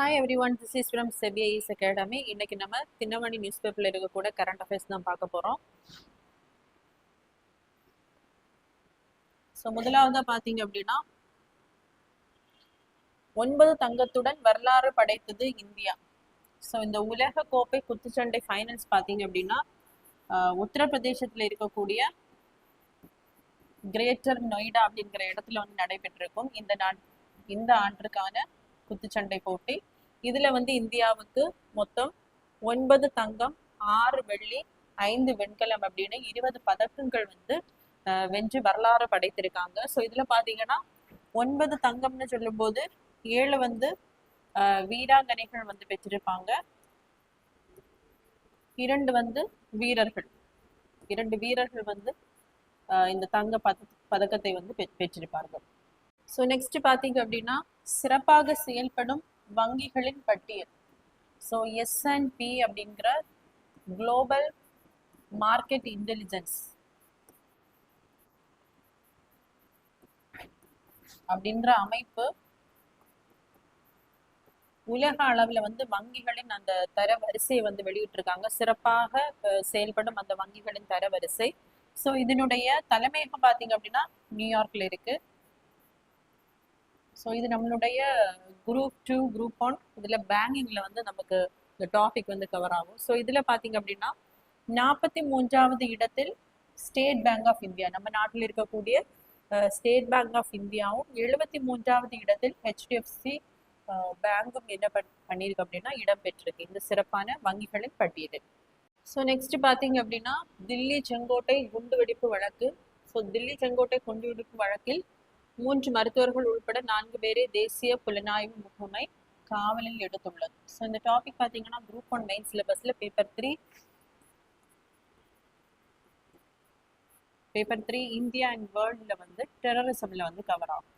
Hi everyone, this is from SEBI AIS Academy. இன்னைக்கு நம்ம Dinamani news பேப்பர்ல இருக்க கூட கரண்ட் அஃபேர்ஸ் தான் பார்க்க போறோம். ஸோ முதலாவதா பார்த்தீங்க அப்படின்னா 9 தங்கத்துடன் வரலாறு படைத்தது இந்தியா. ஸோ இந்த உலக கோப்பை குத்துச்சண்டை ஃபைனல்ஸ் பார்த்தீங்க அப்படின்னா உத்தரப்பிரதேசத்தில் இருக்கக்கூடிய கிரேட்டர் நொய்டா அப்படிங்கிற இடத்துல வந்து நடைபெற்றிருக்கும் இந்த ஆண்டிற்கான குத்துச்சண்டை போட்டி. இதுல வந்து இந்தியாவுக்கு மொத்தம் 9 தங்கம் 6 வெள்ளி 5 வெண்கலம் அப்படின்னு 20 பதக்கங்கள் வந்து வென்று வரலாறு படைத்திருக்காங்க. ஸோ இதுல பாத்தீங்கன்னா 9 தங்கம்னு சொல்லும் போது 7 வந்து வீராங்கனைகள் வந்து பெற்றிருப்பாங்க, 2 வந்து வீரர்கள், 2 வீரர்கள் வந்து இந்த தங்க பதக்கத்தை வந்து பெற்றிருப்பார்கள். ஸோ நெக்ஸ்ட் பார்த்தீங்க அப்படின்னா சிறப்பாக செயல்படும் வங்கிகளின் பட்டியல். ஸோ S&P அப்படிங்கிற குளோபல் மார்க்கெட் இன்டெலிஜென்ஸ் அப்படின்ற அமைப்பு உலக அளவில் வந்து வங்கிகளின் அந்த தரவரிசையை வந்து வெளியிட்டிருக்காங்க. சிறப்பாக செயல்படும் அந்த வங்கிகளின் தரவரிசை. ஸோ இதனுடைய தலைமையகம் பார்த்தீங்க அப்படின்னா நியூயார்க்ல இருக்கு. ஸோ இது நம்மளுடைய குரூப் 2 குரூப் 1 இதில் பேங்கிங்கில் வந்து நமக்கு இந்த டாபிக் வந்து கவர் ஆகும். ஸோ இதில் பார்த்தீங்க அப்படின்னா 43வது இடத்தில் ஸ்டேட் பேங்க் ஆஃப் இந்தியா, நம்ம நாட்டில் இருக்கக்கூடிய ஸ்டேட் பேங்க் ஆஃப் இந்தியாவும் 73வது இடத்தில் HDFC பேங்கும் என்ன பண்ணியிருக்கு அப்படின்னா இடம் பெற்றிருக்கு இந்த சிறப்பான வங்கிகளின் பட்டியலில். ஸோ நெக்ஸ்ட் பார்த்தீங்க அப்படின்னா தில்லி செங்கோட்டை குண்டுவெடிப்பு வழக்கு. ஸோ தில்லி செங்கோட்டை குண்டுவெடிப்பு வழக்கில் 3 மருத்துவர்கள் உள்பட 4 பேரை தேசிய புலனாய்வு முகமை காவலில் எடுத்துள்ளது. ஸோ இந்த டாபிக் பார்த்தீங்கன்னா குரூப் 1 மெயின் சிலபஸ்ல பேப்பர் 3 இந்தியா அண்ட் வேர்ல்ட்ல வந்து டெரரிசம்ல வந்து கவர் ஆகும்.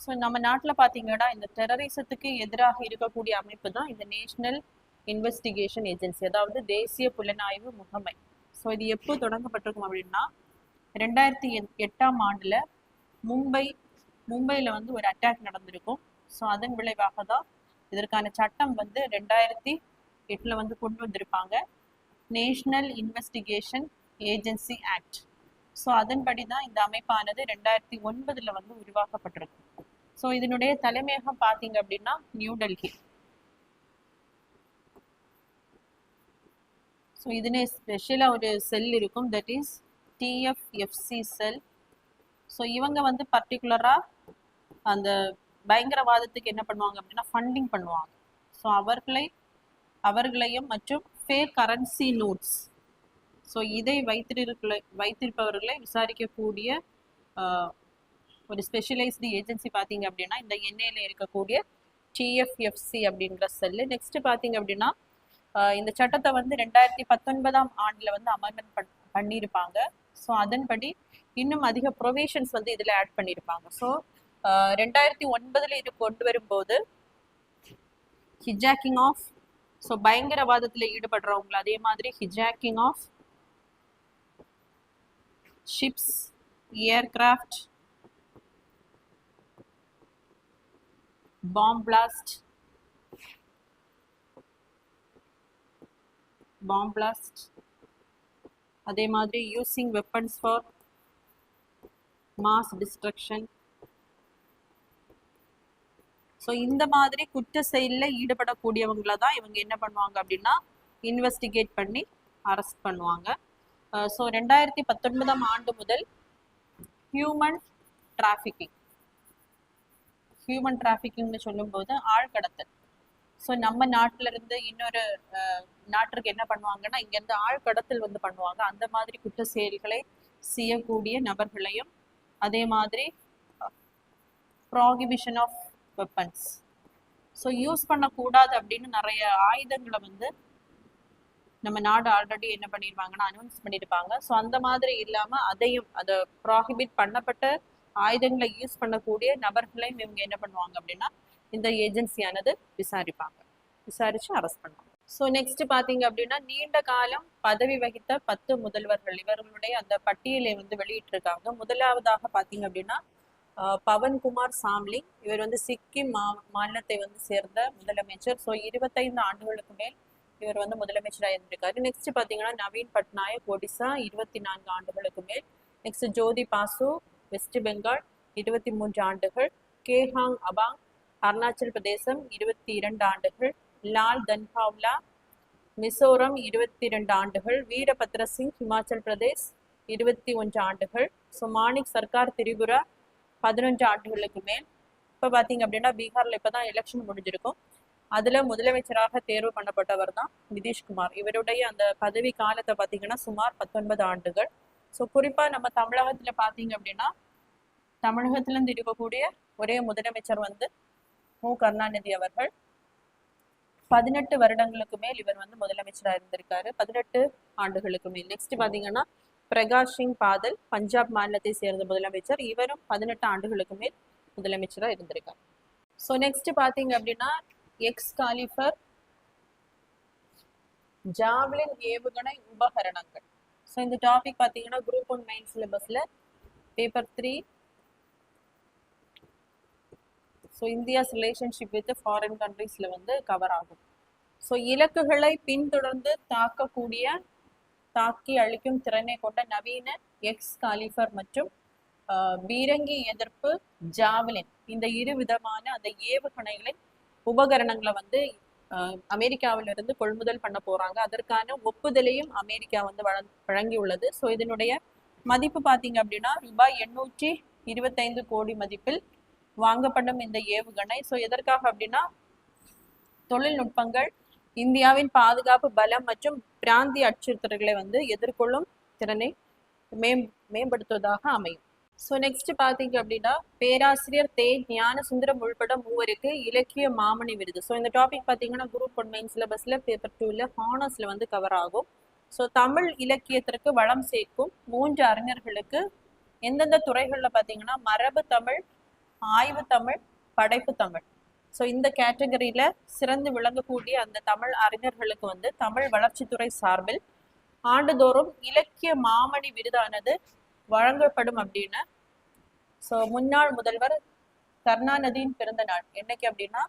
ஸோ நம்ம நாட்டில் பார்த்தீங்கன்னா இந்த டெரரிசத்துக்கு எதிராக இருக்கக்கூடிய அமைப்பு தான் இந்த நேஷனல் இன்வெஸ்டிகேஷன் ஏஜென்சி, அதாவது தேசிய புலனாய்வு முகமை. ஸோ இது எப்போ தொடங்கப்பட்டிருக்கும் அப்படின்னா 2008ஆம் ஆண்டுல மும்பையில் வந்து ஒரு அட்டாக் நடந்திருக்கும். ஸோ அதன் விளைவாக தான் இதற்கான சட்டம் வந்து 2008 வந்து கொண்டு வந்திருப்பாங்க, national investigation agency act. So அதன்படி தான் இந்த அமைப்பானது 2009 வந்து உருவாக்கப்பட்டிருக்கும். ஸோ இதனுடைய தலைமையகம் பார்த்தீங்க அப்படின்னா நியூ டெல்லி. ஸோ இதுனே ஸ்பெஷலாக ஒரு செல் இருக்கும், that is TFFC sell. So இவங்க வந்து பர்டிகுலராக அந்த பயங்கரவாதத்துக்கு என்ன பண்ணுவாங்க அப்படின்னா ஃபண்டிங் பண்ணுவாங்க. ஸோ அவர்களையும் மற்றும் ஃபேக் கரன்சி நோட்ஸ், ஸோ இதை வைத்திருப்பவர்களை விசாரிக்கக்கூடிய ஒரு ஸ்பெஷலைஸ்டு ஏஜென்சி பார்த்தீங்க அப்படின்னா இந்த என்ஐல இருக்கக்கூடிய TFFC அப்படிங்கிற செல்லு. நெக்ஸ்ட் பார்த்தீங்க அப்படின்னா இந்த சட்டத்தை வந்து 2019ஆம் ஆண்டுல வந்து அமெண்ட்மெண்ட் பண்ணியிருப்பாங்க. ஸோ அதன்படி இன்னும் அதிக ப்ரொவிஷன்ஸ் வந்து இதில் ஆட் பண்ணியிருப்பாங்க. ஸோ 2009 இது கொண்டு வரும்போது ஹிஜாக்கிங் ஆஃப், ஸோ பயங்கரவாதத்தில் ஈடுபடுறவங்க, அதே மாதிரி hijacking of ships, aircraft, bomb blast, அதே மாதிரி using weapons for mass destruction. So இந்த மாதிரி குற்ற செயலில் ஈடுபடக்கூடியவங்களை தான் இவங்க என்ன பண்ணுவாங்க அப்படின்னா இன்வெஸ்டிகேட் பண்ணி அரெஸ்ட் பண்ணுவாங்க. ஸோ 2019ஆம் ஆண்டு முதல் ஹியூமன் டிராஃபிக்கிங்னு சொல்லும்போது ஆழ்கடத்தல். ஸோ நம்ம நாட்டில இருந்து இன்னொரு நாட்டிற்கு என்ன பண்ணுவாங்கன்னா இங்கேருந்து ஆழ்கடத்தல் வந்து பண்ணுவாங்க. அந்த மாதிரி குற்ற செயல்களை செய்யக்கூடிய நபர்களையும், அதே மாதிரி prohibition of weapons, so use பண்ணக்கூடாது அப்படின்னு நிறைய ஆயுதங்களை வந்து நம்ம நாடு ஆல்ரெடி என்ன பண்ணியிருப்பாங்கன்னா அனௌன்ஸ் பண்ணியிருப்பாங்க. ஸோ அந்த மாதிரி இல்லாமல் அதை ப்ராஹிபிட் பண்ணப்பட்ட ஆயுதங்களை யூஸ் பண்ணக்கூடிய நபர்களையும் இவங்க என்ன பண்ணுவாங்க அப்படின்னா இந்த ஏஜென்சியானது விசாரிச்சு அரெஸ்ட் பண்ணுவாங்க. ஸோ நெக்ஸ்ட் பார்த்தீங்க அப்படின்னா நீண்ட காலம் பதவி வகித்த 10 முதல்வர்கள், இவர்களுடைய அந்த பட்டியலை வந்து வெளியிட்டிருக்காங்க. முதலாவதாக பார்த்தீங்க அப்படின்னா பவன்குமார் சாம்லிங், இவர் வந்து சிக்கிம் மாநிலத்தை வந்து சேர்ந்த முதலமைச்சர். ஸோ 25 ஆண்டுகளுக்கு மேல் இவர் வந்து முதலமைச்சராக இருந்திருக்காரு. நெக்ஸ்ட் பார்த்தீங்கன்னா நவீன் பட்நாயக் ஒடிசா 24 ஆண்டுகளுக்கு மேல். நெக்ஸ்ட் ஜோதி பாசு வெஸ்ட் பெங்கால் 23 ஆண்டுகள். கேஹாங் அபாங் அருணாச்சல் பிரதேசம் 22 ஆண்டுகள். லால் தன்பாவ்லா மிசோரம் 22 ஆண்டுகள். வீரபத்ர சிங் ஹிமாச்சல் பிரதேஷ் 21 ஆண்டுகள். ஸோ மாணிக் சர்க்கார் திரிபுரா 11 ஆண்டுகளுக்கு மேல். இப்போ பார்த்தீங்க அப்படின்னா பீகார்ல இப்போதான் எலெக்ஷன் முடிஞ்சிருக்கும். அதுல முதலமைச்சராக தேர்வு பண்ணப்பட்டவர் தான் நிதிஷ்குமார். இவருடைய அந்த பதவி காலத்தை பார்த்தீங்கன்னா சுமார் 19 ஆண்டுகள். ஸோ குறிப்பா நம்ம தமிழகத்துல பார்த்தீங்க அப்படின்னா தமிழகத்துல இருந்து இருக்கக்கூடிய ஒரே முதலமைச்சர் வந்து மு கருணாநிதி அவர்கள். 18 வருடங்களுக்கு மேல் இவர் வந்து முதலமைச்சராக இருந்திருக்காரு, 18 ஆண்டுகளுக்கு மேல். நெக்ஸ்ட் பாத்தீங்கன்னா பிரகாஷ் சிங் பாதல் பஞ்சாப் மாநிலத்தை சேர்ந்த முதலமைச்சர், இவரும் 18 ஆண்டுகளுக்கு மேல் முதலமைச்சராக இருந்திருக்காரு. ஸோ நெக்ஸ்ட் பாத்தீங்க அப்படின்னா எக்ஸ் காலிஃபர் ஜாவ்லின் ஏவுகணை உபகரணங்கள். ஸோ இந்த டாபிக் பாத்தீங்கன்னா குரூப் 1 மெயின் சிலபஸ்ல paper 3. So India's relationship with foreign கண்ட்ரீஸ்ல வந்து கவர் ஆகும். ஸோ இலக்குகளை பின்தொடர்ந்து தாக்கி அழிக்கும் திறனை கொண்ட நவீன எக்ஸ் காலிஃபர் மற்றும் பீரங்கி எதிர்ப்பு ஜாவலின், இந்த இரு விதமான அந்த ஏவுகணைகளின் உபகரணங்களை வந்து அமெரிக்காவிலிருந்து கொள்முதல் பண்ண போறாங்க. அதற்கான ஒப்புதலையும் அமெரிக்கா வந்து வழங்கியுள்ளது. ஸோ இதனுடைய மதிப்பு பார்த்தீங்க அப்படின்னா ரூபாய் 825 கோடி மதிப்பில் வாங்கப்படும் இந்த ஏவுகணை. ஸோ எதற்காக அப்படின்னா தொழில்நுட்பங்கள் இந்தியாவின் பாதுகாப்பு பலம் மற்றும் பிராந்திய அச்சுறுத்தல்களை வந்து எதிர்கொள்ளும் திறனை மேம்படுத்துவதாக அமையும். ஸோ நெக்ஸ்ட் பார்த்தீங்க அப்படின்னா பேராசிரியர் தே ஞான சுந்தரம் உள்பட 3 இலக்கிய மாமணி விருது. ஸோ இந்த டாபிக் பார்த்தீங்கன்னா குரூப் 1 மெயின் சிலபஸ்ல பேப்பர் 2ல ஹானர்ஸ்ல வந்து கவர் ஆகும். ஸோ தமிழ் இலக்கியத்திற்கு வளம் சேர்க்கும் 3 அறிஞர்களுக்கு எந்தெந்த துறைகளில் பார்த்தீங்கன்னா மரபு தமிழ், ஆய்வு தமிழ், படைப்பு தமிழ். ஸோ இந்த கேட்டகரியில சிறந்து விளங்கக்கூடிய அந்த தமிழ் அறிஞர்களுக்கு வந்து தமிழ் வளர்ச்சித்துறை சார்பில் ஆண்டுதோறும் இலக்கிய மாமணி விருதானது வழங்கப்படும் அப்படின்னு. ஸோ முன்னாள் முதல்வர் கருணாநிதியின் பிறந்த நாள் என்னைக்கு அப்படின்னா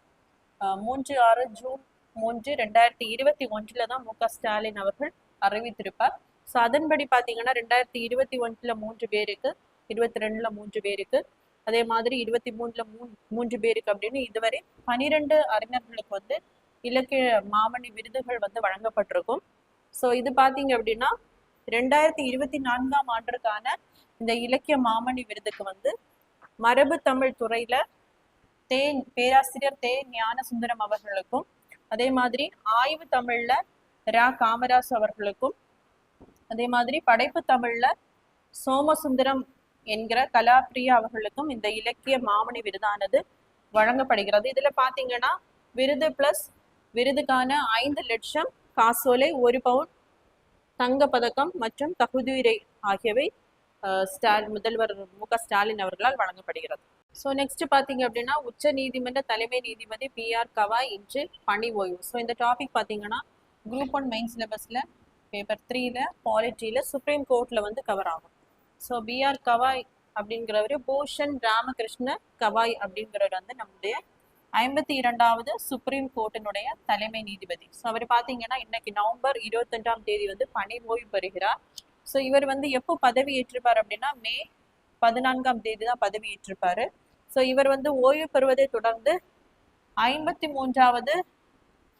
3/6 ஜூன் 3, 2021 தான் மு க ஸ்டாலின் அவர்கள் அறிவித்திருப்பார். ஸோ அதன்படி பார்த்தீங்கன்னா 2021 3 பேருக்கு, 22 3 பேருக்கு, அதே மாதிரி 23 3 பேருக்கு அப்படின்னு இதுவரை 12 அறிஞர்களுக்கு வந்து இலக்கிய மாமணி விருதுகள் வந்து வழங்கப்பட்டிருக்கும். ஸோ இது பார்த்தீங்க அப்படின்னா 2024 ஆண்டிற்கான இந்த இலக்கிய மாமணி விருதுக்கு வந்து மரபு தமிழ் துறையில பேராசிரியர் தே ஞான சுந்தரம் அவர்களுக்கும், அதே மாதிரி ஆய்வு தமிழ்ல ரா காமராஜ் அவர்களுக்கும், அதே மாதிரி படைப்பு தமிழ்ல சோமசுந்தரம் என்கிற கலாப்பிரியா அவர்களுக்கும் இந்த இலக்கிய மாமணி விருதானது வழங்கப்படுகிறது. இதுல பாத்தீங்கன்னா விருது பிளஸ் விருதுக்கான 5 லட்சம் காசோலை, 1 பவுன் தங்க பதக்கம் மற்றும் தகுதியுரை ஆகியவை முதல்வர் மு க ஸ்டாலின் அவர்களால் வழங்கப்படுகிறது. ஸோ நெக்ஸ்ட் பார்த்தீங்க அப்படின்னா உச்ச நீதிமன்ற தலைமை நீதிபதி PR கவாய் இன்று பணி ஓய்வு. ஸோ இந்த டாபிக் பார்த்தீங்கன்னா குரூப் 1 மெயின் சிலபஸ்ல பேப்பர் 3ல பாலிட்டியில சுப்ரீம் கோர்ட்ல வந்து கவர் ஆகும். ஸோ BR கவாய் அப்படிங்கிறவர் பூஷன் ராமகிருஷ்ண கவாய் அப்படிங்கிறவர் வந்து நம்முடைய 52வது சுப்ரீம் கோர்ட்டினுடைய தலைமை நீதிபதி. ஸோ அவர் பார்த்தீங்கன்னா இன்னைக்கு நவம்பர் 25ஆம் தேதி வந்து பணி ஓய்வு பெறுகிறார். ஸோ இவர் வந்து எப்போ பதவி ஏற்றிருப்பார் அப்படின்னா மே 14ஆம் தேதி தான் பதவி ஏற்றிருப்பாரு. ஸோ இவர் வந்து ஓய்வு பெறுவதை தொடர்ந்து 53வது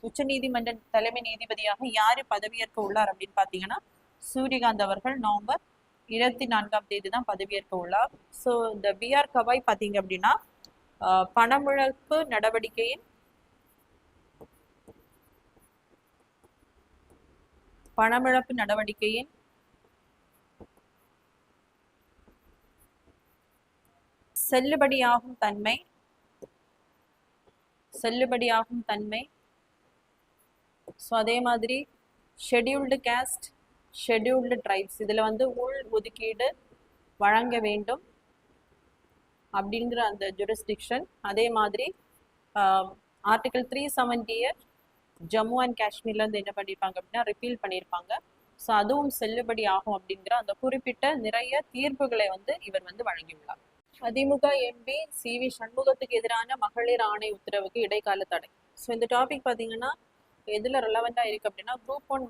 உச்ச நீதிமன்ற தலைமை நீதிபதியாக யாரு பதவியேற்க உள்ளார் அப்படின்னு பார்த்தீங்கன்னா சூரியகாந்த் அவர்கள் நவம்பர் 24ஆம் தேதி தான் பதவியேற்க உள்ளார். ஸோ இந்த BR கவாய் பார்த்தீங்க அப்படின்னா பணமிழப்பு நடவடிக்கையின் செல்லுபடியாகும் தன்மை, ஸோ அதே மாதிரி ஷெட்யூல்டு கேஸ்ட், ஷெட்யூல்டு ட்ரைப்ஸ் இதுல வந்து உள் ஒதுக்கீடு வழங்க வேண்டும் அப்படிங்கிற அந்த ஜூரிஸ்டிக்ஷன். அதே மாதிரி ஆர்டிகல் 370 ஜம்மு அண்ட் காஷ்மீர்ல இருந்து என்ன பண்ணியிருப்பாங்க அப்படின்னா ரிப்பீல் பண்ணியிருப்பாங்க. ஸோ அதுவும் செல்லுபடி ஆகும் அப்படிங்கிற அந்த குறிப்பிட்ட நிறைய தீர்ப்புகளை வந்து இவர் வந்து வழங்கியுள்ளார். AIADMK MP CV. சண்முகத்துக்கு எதிரான மகளிர் ஆணை உத்தரவுக்கு இடைக்கால தடை. ஸோ இந்த டாபிக் பார்த்தீங்கன்னா எதில் ரெலவெண்ட்டாக இருக்குது அப்படின்னா குரூப் ஒன்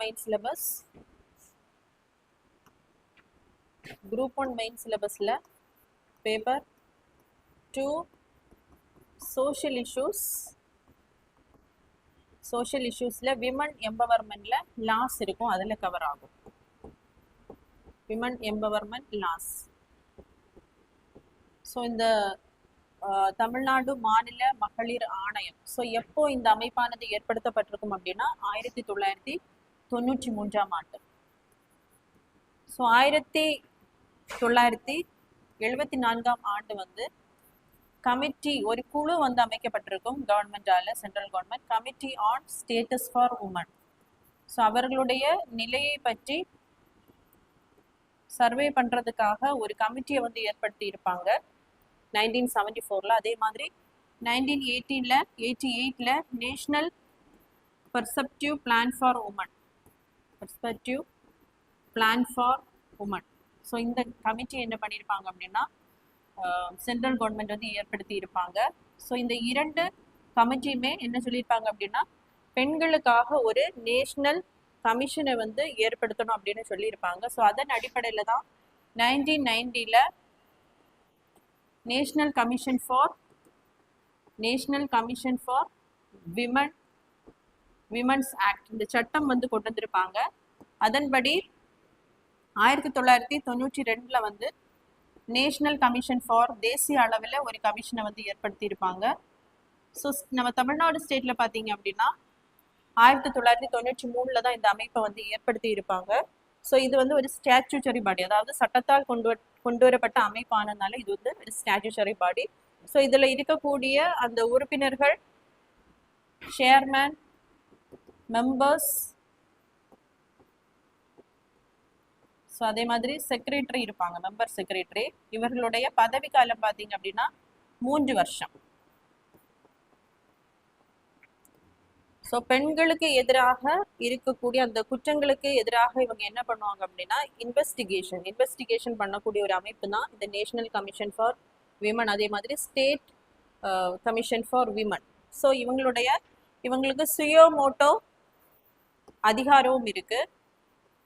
மெயின் சிலபஸில் பேப்பர் 2 சோஷியல் இஷ்யூஸில் விமன் எம்பவர்மெண்ட்டில் லாஸ் இருக்கும், அதில் கவர் ஆகும். Women empowerment loss. ஸோ இந்த தமிழ்நாடு மாநில மகளிர் ஆணையம், ஸோ எப்போ இந்த அமைப்பானது ஏற்படுத்தப்பட்டிருக்கும் அப்படின்னா 1993ஆம் ஆண்டு. ஸோ 1974ஆம் ஆண்டு வந்து கமிட்டி, ஒரு குழு வந்து அமைக்கப்பட்டிருக்கும் கவர்மெண்டால, central government, committee on status for women. So அவர்களுடைய நிலையை பற்றி சர்வே பண்றதுக்காக ஒரு கமிட்டியை வந்து ஏற்படுத்தி இருப்பாங்க 1974. அதே மாதிரி 1988ல national perspective plan for women. So இந்த கமிட்டி என்ன பண்ணியிருப்பாங்க அப்படின்னா சென்ட்ரல் கவர்மெண்ட் வந்து ஏற்படுத்தி இருப்பாங்க. ஸோ இந்த 2 கமிட்டியுமே என்ன சொல்லியிருப்பாங்க அப்படின்னா பெண்களுக்காக ஒரு நேஷனல் கமிஷனை வந்து ஏற்படுத்தணும் அப்படின்னு சொல்லியிருப்பாங்க. ஸோ அதன் அடிப்படையில் தான் 1990ல national commission for women's act இந்த சட்டம் வந்து கொண்டு வந்திருப்பாங்க. அதன்படி 1992ல வந்து நேஷனல் கமிஷன் ஃபார் தேசிய அளவில் ஒரு கமிஷனை வந்து ஏற்படுத்தி இருப்பாங்க. ஸோ நம்ம தமிழ்நாடு ஸ்டேட்ல பார்த்தீங்க அப்படின்னா 1993ல தான் இந்த அமைப்பை வந்து ஏற்படுத்தி இருப்பாங்க. ஸோ இது வந்து ஒரு ஸ்டாச்சுட்டரி பாடி, அதாவது சட்டத்தால் கொண்டு வரப்பட்ட அமைப்பானதுனால இது வந்து ஒரு ஸ்டாச்சுட்டரி பாடி. ஸோ இதில் இருக்கக்கூடிய அந்த உறுப்பினர்கள், சேர்மேன், மெம்பர்ஸ், ஸோ அதே மாதிரி செக்ரட்டரி இருப்பாங்க, மெம்பர் செக்ரட்டரி. இவர்களுடைய பதவி காலம் பார்த்தீங்க அப்படின்னா 3 வருஷம். ஸோ பெண்களுக்கு எதிராக இருக்கக்கூடிய அந்த குற்றங்களுக்கு எதிராக இவங்க என்ன பண்ணுவாங்க அப்படின்னா இன்வெஸ்டிகேஷன் பண்ணக்கூடிய ஒரு அமைப்பு தான் இந்த நேஷனல் கமிஷன் ஃபார் விமன். அதே மாதிரி state commission for women. So இவங்களுக்கு சுயோமோட்டோ அதிகாரமும் இருக்கு.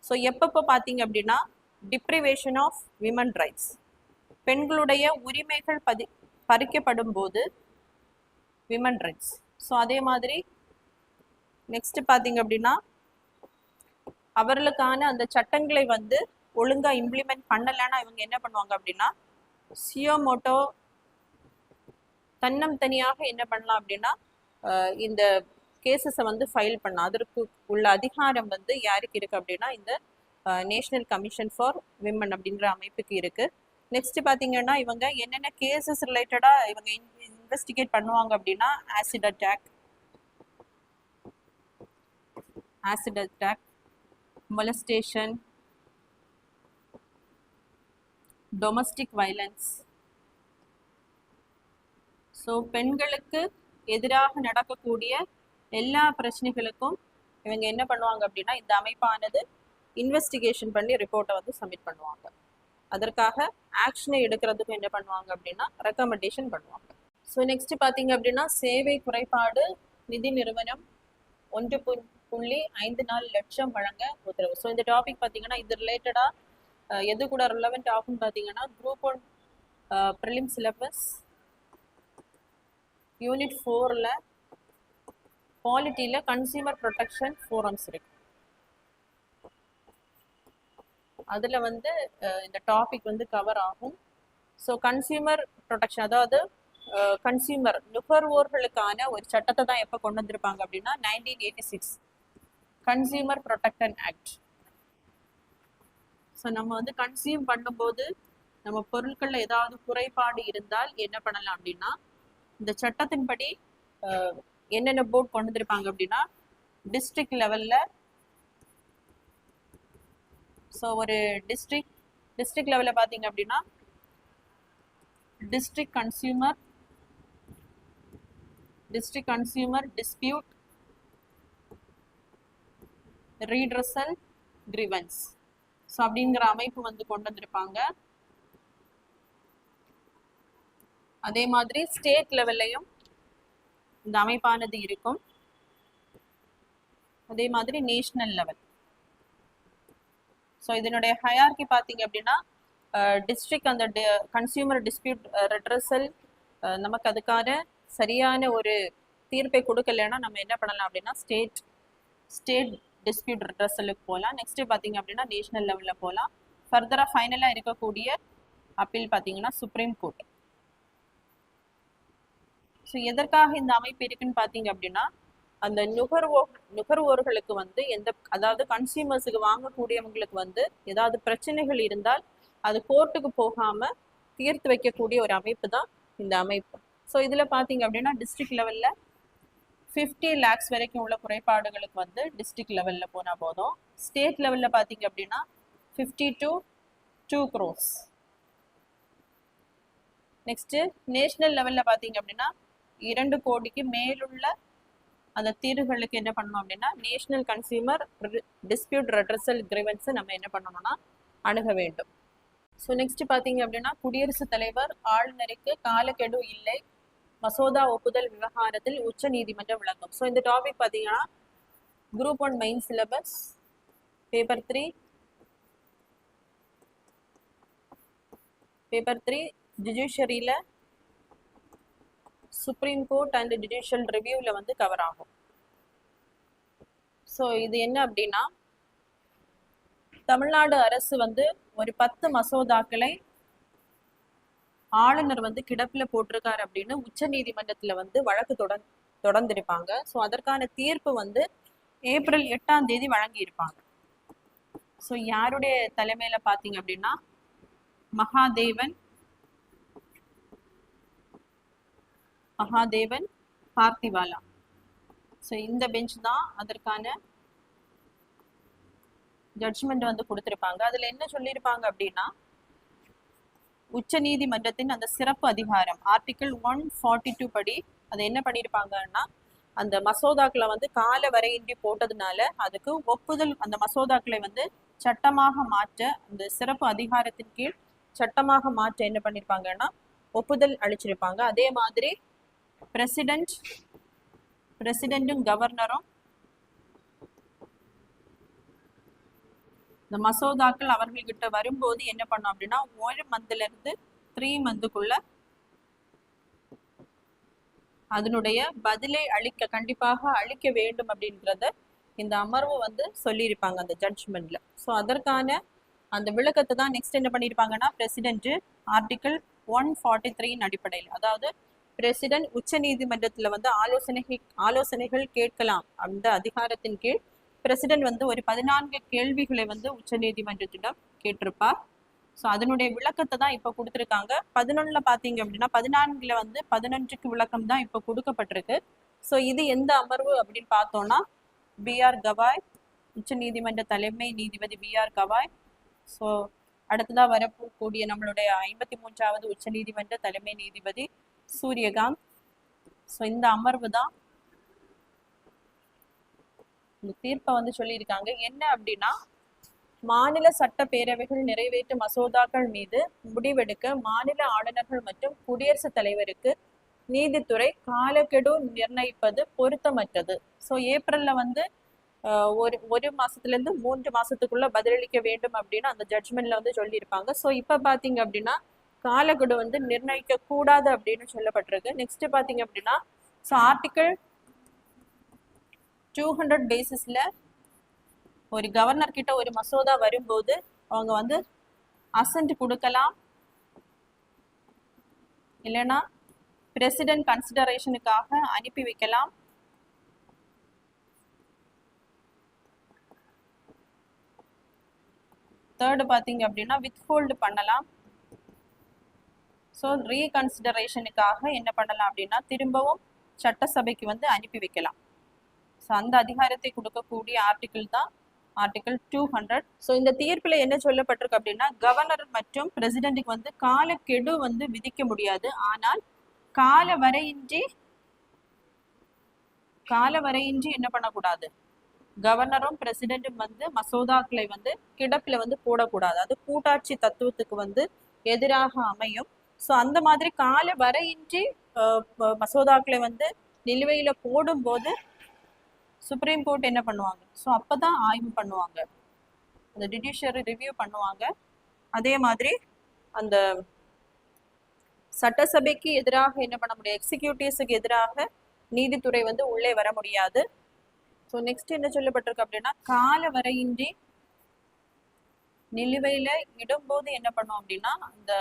ஸோ எப்பப்போ பார்த்தீங்க அப்படின்னா டிப்ரிவேஷன் ஆஃப் விமன் ரைட்ஸ், பெண்களுடைய உரிமைகள் பறிக்கப்படும் போது விமன் ரைட்ஸ். ஸோ அதே மாதிரி நெக்ஸ்ட் பார்த்தீங்க அப்படின்னா அவர்களுக்கான அந்த சட்டங்களை வந்து ஒழுங்கா இம்ப்ளிமெண்ட் பண்ணலைன்னா இவங்க என்ன பண்ணுவாங்க அப்படின்னா சுயோமோட்டோ தன்னந்தனியாக என்ன பண்ணலாம் அப்படின்னா இந்த கேசஸை வந்து ஃபைல் பண்ணலாம். அதற்கு உள்ள அதிகாரம் வந்து யாருக்கு இருக்கு அப்படின்னா இந்த நேஷனல் கமிஷன் ஃபார் விமன் அப்படின்ற அமைப்புக்கு இருக்கு. நெக்ஸ்ட் பார்த்தீங்கன்னா இவங்க என்னென்ன கேசஸ் ரிலேட்டடாக இவங்க இன்வெஸ்டிகேட் பண்ணுவாங்க அப்படின்னா acid attack, molestation, domestic violence. So பெண்களுக்கு எதிராக நடக்கக்கூடிய எல்லா பிரச்சனைகளுக்கும் இவங்க என்ன பண்ணுவாங்க அப்படின்னா இந்த அமைப்பானது இன்வெஸ்டிகேஷன் பண்ணி ரிப்போர்ட்டை வந்து சப்மிட் பண்ணுவாங்க. அதற்காக ஆக்ஷனை எடுக்கிறதுக்கும் என்ன பண்ணுவாங்க அப்படின்னா ரெக்கமெண்டேஷன் பண்ணுவாங்க. ஸோ நெக்ஸ்ட் பார்த்தீங்க அப்படின்னா சேவை குறைபாடு நிதி நிறுவனம் 1.54 லட்சம் வழங்க உத்தரவு. ஸோ இந்த டாபிக் பார்த்தீங்கன்னா இது ரிலேட்டடாக எது கூட ரிலவெண்ட் ஆகும் பார்த்தீங்கன்னா குரூப் 1 ப்ரிலிம் சிலபஸ் யூனிட் 4ல பாலிட்டியில் கன்சியூமர் ப்ரொடெக்ஷன் ஃபோரம்ஸ் இருக்கு. அதில் வந்து இந்த டாபிக் வந்து கவர் ஆகும். ஸோ கன்சியூமர் ப்ரொடெக்ஷன், அதாவது கன்சியூமர் நுகர்வோர்களுக்கான ஒரு சட்டத்தை தான் எப்போ கொண்டு வந்திருப்பாங்க அப்படின்னா 1986 கன்சியூமர் ப்ரொடெக்ஷன் ஆக்ட். ஸோ நம்ம வந்து கன்சியூம் பண்ணும்போது நம்ம பொருட்களில் ஏதாவது குறைபாடு இருந்தால் என்ன பண்ணலாம் அப்படின்னா இந்த சட்டத்தின்படி என்னென்ன போர்ட் கொண்டு வந்திருப்பாங்க அப்படின்னா டிஸ்ட்ரிக்ட் லெவலில், ஸோ ஒரு டிஸ்ட்ரிக்ட் லெவலில் பார்த்தீங்க அப்படின்னா district consumer dispute redressal grievance so அப்படிங்கிற அமைப்பு வந்து கொண்டு வந்திருப்பாங்க. அதே மாதிரி ஸ்டேட் லெவல்லையும் இந்த அமைப்பானது இருக்கும். அதே மாதிரி நேஷனல் லெவல். ஸோ இதனுடைய ஹயார்கி பார்த்தீங்க அப்படின்னா டிஸ்ட்ரிக்ட் அந்த கன்சியூமர் டிஸ்பியூட் ரெட்ரஸல் நமக்கு அதுக்கான சரியான ஒரு தீர்ப்பை கொடுக்கலன்னா நம்ம என்ன பண்ணலாம் அப்படின்னா ஸ்டேட் டிஸ்பியூட் ரெட்ரஸலுக்கு போகலாம். நெக்ஸ்ட் பார்த்தீங்க அப்படின்னா நேஷனல் லெவலில் போகலாம். ஃபர்தராக ஃபைனலாக இருக்கக்கூடிய அப்பீல் பார்த்தீங்கன்னா சுப்ரீம் கோர்ட். ஸோ எதற்காக இந்த அமைப்பு இருக்குன்னு பார்த்தீங்க அப்படின்னா அந்த நுகர்வோர்களுக்கு வந்து அதாவது கன்சியூமர்ஸுக்கு வாங்கக்கூடியவங்களுக்கு வந்து ஏதாவது பிரச்சனைகள் இருந்தால் அது கோர்ட்டுக்கு போகாம தீர்த்து வைக்கக்கூடிய ஒரு அமைப்பு தான் இந்த அமைப்பு. ஸோ இதில் பார்த்தீங்க அப்படின்னா டிஸ்ட்ரிக்ட் லெவலில் 50 lakhs வரைக்கும் உள்ள குறைபாடுகளுக்கு வந்து டிஸ்ட்ரிக்ட் லெவலில் போனால் போதும். ஸ்டேட் லெவலில் பார்த்தீங்க அப்படின்னா 50 to 2 crores. நெக்ஸ்ட்டு நேஷனல் லெவலில் பார்த்தீங்க அப்படின்னா 2 கோடிக்கு மேலுள்ள அந்த தீர்வுகளுக்கு என்ன பண்ணணும் அப்படின்னா நேஷனல் கன்சியூமர் டிஸ்பியூட் ரெட்ரஸல் கிரிவன்ஸை நம்ம என்ன பண்ணணும்னா அணுக வேண்டும். ஸோ நெக்ஸ்ட் பார்த்தீங்க அப்படின்னா குடியரசுத் தலைவர் ஆளுநருக்கு காலக்கெடு இல்லை, மசோதா ஒப்புதல் விவகாரத்தில் உச்ச நீதிமன்றம் விளக்கம். ஸோ இந்த டாபிக் பார்த்தீங்கன்னா குரூப் 1 மெயின் சிலபஸ் பேப்பர் 3 ஜுடிஷியரியில் சுப்ரீம் கோர்ட் அண்ட் ஜுடிஷியல் ரிவ்யூவில் வந்து கவர் ஆகும். ஸோ இது என்ன அப்படின்னா தமிழ்நாடு அரசு வந்து ஒரு 10 மசோதாக்களை ஆளுநர் வந்து கிடப்பில் போட்டிருக்காரு அப்படின்னு உச்ச நீதிமன்றத்தில் வந்து வழக்கு தொடர்ந்திருப்பாங்க. ஸோ அதற்கான தீர்ப்பு வந்து ஏப்ரல் 8ஆம் தேதி வழங்கியிருப்பாங்க. ஸோ யாருடைய தலைமையில பார்த்தீங்க அப்படின்னா மகாதேவன் பார்த்திவாலா. ஸோ இந்த பெஞ்ச் தான் அதற்கான ஜட்ஜ்மெண்ட் வந்து கொடுத்திருப்பாங்க. அதுல என்ன சொல்லியிருப்பாங்க அப்படின்னா உச்ச நீதிமன்றத்தின் அந்த சிறப்பு அதிகாரம் ஆர்டிகிள் 142 படி அதை என்ன பண்ணியிருப்பாங்கன்னா அந்த மசோதாக்களை வந்து கால வரையின்றி போட்டதுனால அதுக்கு ஒப்புதல், அந்த மசோதாக்களை வந்து சட்டமாக மாற்ற, அந்த சிறப்பு அதிகாரத்தின் கீழ் சட்டமாக மாற்ற என்ன பண்ணியிருப்பாங்கன்னா ஒப்புதல் அளிச்சிருப்பாங்க. அதே மாதிரி பிரசிடென்ட்டும் கவர்னரும் இந்த மசோதாக்கள் அவர்கள்கிட்ட வரும்போது என்ன பண்ணும் அப்படின்னா 1 மந்த்ல இருந்து 3 மந்த்துக்குள்ள அதனுடைய பதிலை கண்டிப்பாக அளிக்க வேண்டும் அப்படின்றத இந்த அமர்வு வந்து சொல்லியிருப்பாங்க அந்த ஜட்ஜ்மெண்ட்ல. ஸோ அதற்கான அந்த விளக்கத்தை தான் நெக்ஸ்ட் என்ன பண்ணியிருப்பாங்கன்னா பிரசிடென்ட் ஆர்டிகிள் 143 அடிப்படையில், அதாவது பிரசிடென்ட் உச்ச நீதிமன்றத்துல வந்து ஆலோசனைகள் கேட்கலாம் அந்த அதிகாரத்தின் கீழ் பிரசிடென்ட் வந்து ஒரு 14 கேள்விகளை வந்து உச்ச நீதிமன்றத்திடம் கேட்டிருப்பார். ஸோ அதனுடைய விளக்கத்தை தான் இப்போ கொடுத்துருக்காங்க. 11ல் பார்த்தீங்க அப்படின்னா 14ல் வந்து 11க்கு விளக்கம் தான் இப்போ கொடுக்கப்பட்டிருக்கு. ஸோ இது எந்த அமர்வு அப்படின்னு பார்த்தோம்னா B.R. கவாய், உச்ச நீதிமன்ற தலைமை நீதிபதி B.R. கவாய். ஸோ அடுத்ததாக வரக்கூடிய நம்மளுடைய 53வது உச்ச நீதிமன்ற தலைமை நீதிபதி சூரியகாந்த். ஸோ இந்த அமர்வு தான் இந்த தீர்ப்பை வந்து சொல்லியிருக்காங்க. என்ன அப்படின்னா மாநில சட்ட பேரவைகள் நிறைவேற்றும் மசோதாக்கள் மீது முடிவெடுக்க மாநில ஆளுநர்கள் மற்றும் குடியரசுத் தலைவருக்கு நீதித்துறை காலக்கெடு நிர்ணயிப்பது பொருத்தமற்றது. ஸோ ஏப்ரல்ல வந்து ஒரு மாசத்துலேருந்து 3 மாசத்துக்குள்ள பதிலளிக்க வேண்டும் அப்படின்னு அந்த ஜட்ஜ்மெண்ட்ல வந்து சொல்லியிருப்பாங்க. ஸோ இப்போ பார்த்தீங்க அப்படின்னா காலக்கெடு வந்து நிர்ணயிக்க கூடாது அப்படின்னு சொல்லப்பட்டிருக்கு. நெக்ஸ்ட் பார்த்தீங்க அப்படின்னா ஸோ ஆர்டிகிள் 200 பேசிஸ்ல ஒரு கவர்னர் கிட்ட ஒரு மசோதா வரும்போது அவங்க வந்து அசென்ட் கொடுக்கலாம், இல்லைன்னா பிரசிடென்ட் கன்சிடரேஷனுக்காக அனுப்பி வைக்கலாம். தேர்டு பார்த்தீங்க அப்படின்னா வித்ஹோல்டு பண்ணலாம். ஸோ ரீகன்சிடரேஷனுக்காக என்ன பண்ணலாம் அப்படின்னா திரும்பவும் சட்டசபைக்கு வந்து அனுப்பி வைக்கலாம். ஸோ அந்த அதிகாரத்தை கொடுக்கக்கூடிய ஆர்டிகிள் தான் ஆர்டிகிள் 200. ஸோ இந்த தீர்ப்பில் என்ன சொல்லப்பட்டிருக்கு அப்படின்னா கவர்னர் மற்றும் பிரசிடென்ட்டுக்கு வந்து காலக்கெடு வந்து விதிக்க முடியாது, ஆனால் கால வரையின்றி என்ன பண்ணக்கூடாது, கவர்னரும் பிரசிடென்ட்டும் வந்து மசோதாக்களை வந்து கிடப்பில் வந்து போடக்கூடாது. அது கூட்டாட்சி தத்துவத்துக்கு வந்து எதிராக அமையும். ஸோ அந்த மாதிரி கால வரையின்றி மசோதாக்களை வந்து நிலுவையில போடும்போது சுப்ரீம் கோர்ட் என்ன பண்ணுவாங்க, ஸோ அப்பதான் ஆய்வு பண்ணுவாங்க, அந்த ஜுடிஷியரி ரிவ்யூ பண்ணுவாங்க. அதே மாதிரி அந்த சட்டசபைக்கு எதிராக என்ன பண்ண முடியாது, எக்ஸிக்யூட்டிவ்ஸுக்கு எதிராக நீதித்துறை வந்து உள்ளே வர முடியாது. ஸோ நெக்ஸ்ட் என்ன சொல்லப்பட்டிருக்கு அப்படின்னா, கால வரையின்றி நிலுவையில இடும்போது என்ன பண்ணும் அப்படின்னா அந்த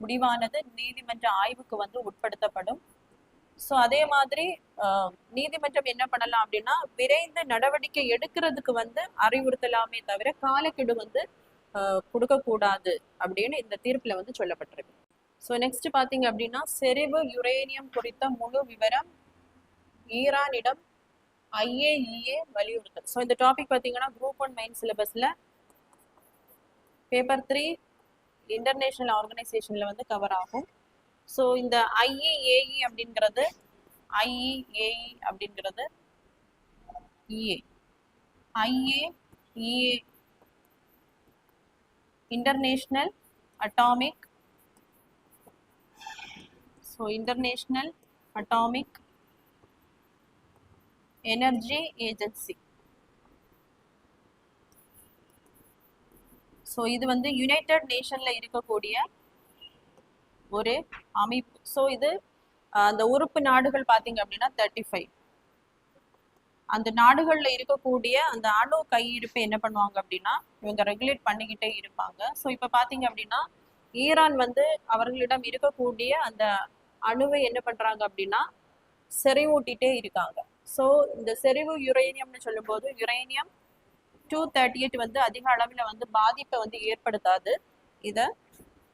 முடிவானது நீதிமன்ற ஆய்வுக்கு வந்து உட்படுத்தப்படும். ஸோ அதே மாதிரி நீதிமன்றம் என்ன பண்ணலாம் அப்படின்னா விரைந்து நடவடிக்கை எடுக்கிறதுக்கு வந்து அறிவுறுத்தலாமே தவிர காலக்கெடு வந்து கொடுக்கக்கூடாது அப்படின்னு இந்த தீர்ப்புல வந்து சொல்லப்பட்டிருக்கு. ஸோ நெக்ஸ்ட் பாத்தீங்க அப்படின்னா செறிவு யுரேனியம் குறித்த முழு விவரம் ஈரானிடம் IAEA வலியுறுத்தல். ஸோ இந்த டாபிக் பார்த்தீங்கன்னா குரூப் 1 மெயின் சிலபஸ்ல பேப்பர் 3 இன்டர்நேஷனல் ஆர்கனைசேஷன்ல வந்து கவர் ஆகும். ஸோ இந்த IAEA அப்படிங்கிறது IAEA international atomic energy agency. So இது வந்து யுனைடெட் நேஷன்ல இருக்கக்கூடிய ஒரு அமைப்பு. ஸோ இது அந்த உறுப்பு நாடுகள் பார்த்தீங்க அப்படின்னா 35. அந்த நாடுகள்ல இருக்கக்கூடிய அந்த அணு கையிருப்பை என்ன பண்ணுவாங்க அப்படின்னா இவங்க ரெகுலேட் பண்ணிக்கிட்டே இருப்பாங்க. ஸோ இப்போ பார்த்தீங்க அப்படின்னா ஈரான் வந்து அவர்களிடம் இருக்கக்கூடிய அந்த அணுவை என்ன பண்றாங்க அப்படின்னா செறிவூட்டிட்டே இருக்காங்க. ஸோ இந்த செறிவு யுரேனியம்னு சொல்லும்போது யுரேனியம் 238 வந்து அதிக அளவில் வந்து பாதிப்பை வந்து ஏற்படுத்தாது. இதை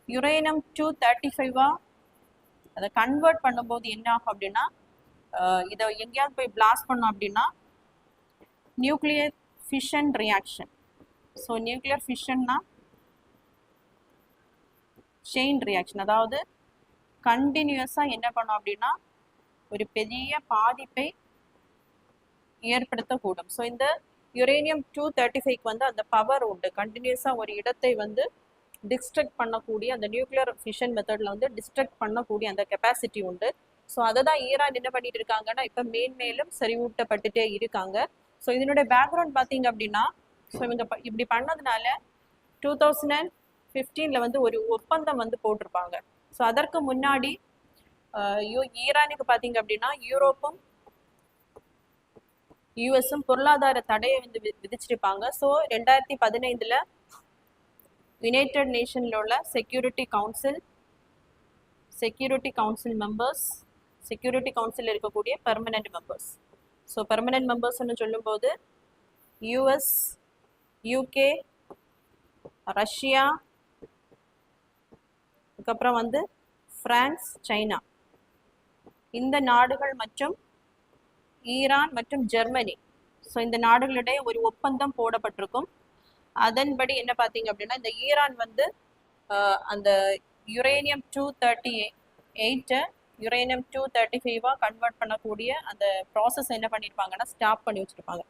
யுரேனியம் 235 அதை கன்வெர்ட் பண்ணும்போது என்ன ஆகும் அப்படின்னா இதை எங்கேயாவது போய் பிளாஸ்ட் பண்ணோம் அப்படின்னா nuclear fission reaction. So nuclear ஃபிஷன்னா செயின் ரியாக்ஷன், அதாவது கண்டினியூஸாக என்ன பண்ணோம் அப்படின்னா ஒரு பெரிய பாதிப்பை ஏற்படுத்தக்கூடும். ஸோ இந்த யுரேனியம் 235 வந்து அந்த பவர் உண்டு, கண்டினியூஸாக ஒரு இடத்தை வந்து டிஸ்ட்ரக்ட் பண்ணக்கூடிய அந்த நியூக்ளியர் ஃபிஷன் மெத்தட்ல வந்து டிஸ்ட்ரக்ட் பண்ணக்கூடிய அந்த கெப்பாசிட்டி உண்டு. ஸோ அதை தான் ஈரான் என்ன பண்ணிட்டு இருக்காங்கன்னா இப்போ மேன்மேலும் செறிவூட்டப்பட்டுட்டே இருக்காங்க. ஸோ இதனுடைய பேக்ரவுண்ட் பார்த்தீங்க அப்படின்னா ஸோ இவங்க இப்படி பண்ணதுனால 2015 வந்து ஒரு ஒப்பந்தம் வந்து போட்டிருப்பாங்க. ஸோ அதற்கு முன்னாடி ஈரானுக்கு பார்த்தீங்க அப்படின்னா யூரோப்பும் யுஎஸும் பொருளாதார தடையை வந்து விதிச்சிருப்பாங்க. ஸோ 2015 யுனைடெட் நேஷன்ல உள்ள security council members, security council இருக்கக்கூடிய பெர்மனன்ட் மெம்பர்ஸ். ஸோ பெர்மனன்ட் மெம்பர்ஸ்ன்னு சொல்லும்போது யுஎஸ், UK, ரஷ்யா, அதுக்கப்புறம் வந்து பிரான்ஸ், சைனா, இந்த நாடுகள் மற்றும் ஈரான் மற்றும் ஜெர்மனி. ஸோ இந்த நாடுகளிடையே ஒரு ஒப்பந்தம் போடப்பட்டிருக்கும். அதன்படி என்ன பார்த்தீங்க அப்படின்னா இந்த ஈரான் வந்து அந்த யுரேனியம் 238 யுரேனியம் 235 கன்வெர்ட் பண்ணக்கூடிய அந்த ப்ராசஸ் என்ன பண்ணியிருப்பாங்கன்னா ஸ்டாப் பண்ணி வச்சிருப்பாங்க.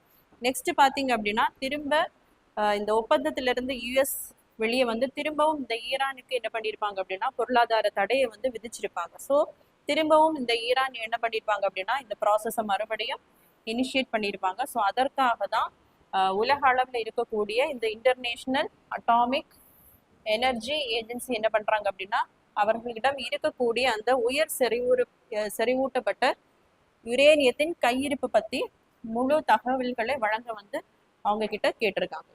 நெக்ஸ்ட் பார்த்தீங்க அப்படின்னா திரும்ப இந்த ஒப்பந்தத்திலிருந்து US வெளியே வந்து திரும்பவும் இந்த ஈரானுக்கு என்ன பண்ணியிருப்பாங்க அப்படின்னா பொருளாதார தடையை வந்து விதிச்சிருப்பாங்க. ஸோ திரும்பவும் இந்த ஈரான் என்ன பண்ணியிருப்பாங்க அப்படின்னா இந்த ப்ராசஸை மறுபடியும் இனிஷியேட் பண்ணியிருப்பாங்க. ஸோ அதற்காக தான் உலக அளவில் இருக்கக்கூடிய இந்த இன்டர்நேஷனல் அட்டாமிக் எனர்ஜி ஏஜென்சி என்ன பண்றாங்க அப்படின்னா அவர்களிடம் இருக்கக்கூடிய அந்த உயர் செறிவூட்டப்பட்ட யுரேனியத்தின் கையிருப்பு பத்தி முழு தகவல்களை வழங்க வந்து அவங்க கிட்ட கேட்டிருக்காங்க.